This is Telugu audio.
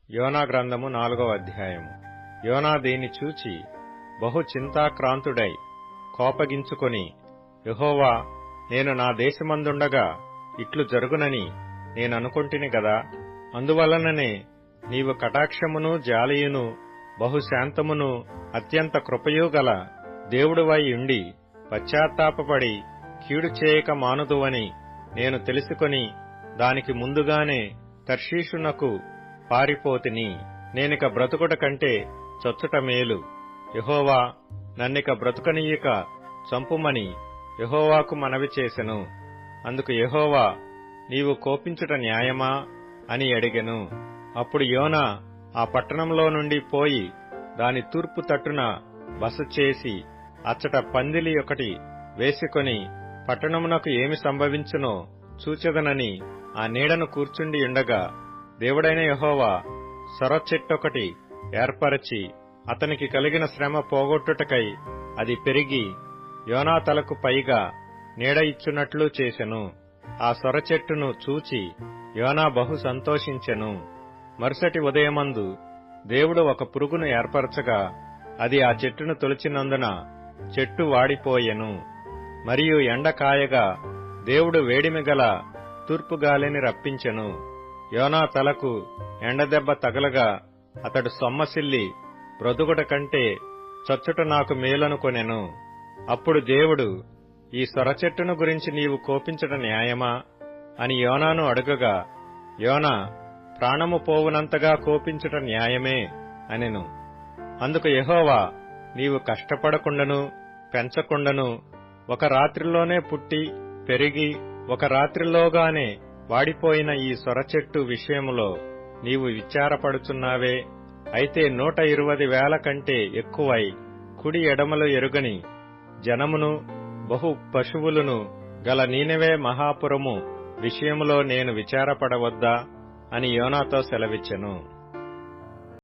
యోనా గ్రంథము 4వ అధ్యాయము. యోనా దీన్ని చూచి బహు చింతాక్రాంతుడై కోపగించుకొని, యెహోవా, నేను నా దేశమందుండగా ఇట్లు జరుగునని నేననుకొంటిని గదా, అందువలననే నీవు కటాక్షమును జాలియును బహుశాంతమును అత్యంత కృపయూ గల దేవుడువై ఉండి పశ్చాత్తాపపడి కీడు చేయక మానుదువని నేను తెలుసుకొని దానికి ముందుగానే తర్షీషునకు పారిపోతిని. నేనిక బ్రతుకుట కంటే చచ్చుట మేలు. యెహోవా, నన్నిక బ్రతుకనీయక చంపుమని యెహోవాకు మనవి చేసెను. అందుకు యెహోవా, నీవు కోపించుట న్యాయమా అని అడిగెను. అప్పుడు యోనా ఆ పట్టణంలో నుండి పోయి దాని తూర్పు తట్టున బస చేసి అచ్చట పందిలి ఒకటి వేసుకొని పట్టణమునకు ఏమి సంభవించునో చూచెదనని ఆ నీడను కూర్చుండి ఉండగా, దేవుడైన యెహోవా సొర చెట్టొకటి ఏర్పరచి అతనికి కలిగిన శ్రమ పోగొట్టుటకై అది పెరిగి యోనా తలకు పైగా నీడ ఇచ్చున్నట్లు చేసెను. ఆ సొర చెట్టును చూచి యోనా బహు సంతోషించెను. మరుసటి ఉదయమందు దేవుడు ఒక పురుగును ఏర్పరచగా అది ఆ చెట్టును తొలిచినందున చెట్టు వాడిపోయెను. మరియు ఎండ కాయగా దేవుడు వేడిమి గల తూర్పుగాలిని రప్పించెను. యోనా తలకు ఎండదెబ్బ తగలగా అతడు సొమ్మసిల్లి బ్రతుకుట కంటే చచ్చుట నాకు మేలనుకొనెను. అప్పుడు దేవుడు, ఈ సొరచెట్టును గురించి నీవు కోపించట న్యాయమా అని యోనాను అడుగగా, యోనా, ప్రాణము పోవునంతగా కోపించుట న్యాయమే అనెను. అందుకు యెహోవా, నీవు కష్టపడకుండను పెంచకుండను ఒక రాత్రిలోనే పుట్టి పెరిగి ఒక రాత్రిలోగానే వాడిపోయిన ఈ సొరచెట్టు విషయములో నీవు విచారపడుచున్నావే. అయితే 120,000 కంటే ఎక్కువై కుడి ఎడమలు ఎరుగని జనమును బహు పశువులను గల నీనెవే మహాపురము విషయములో నేను విచారపడవద్దా అని యోనాతో సెలవిచ్చెను.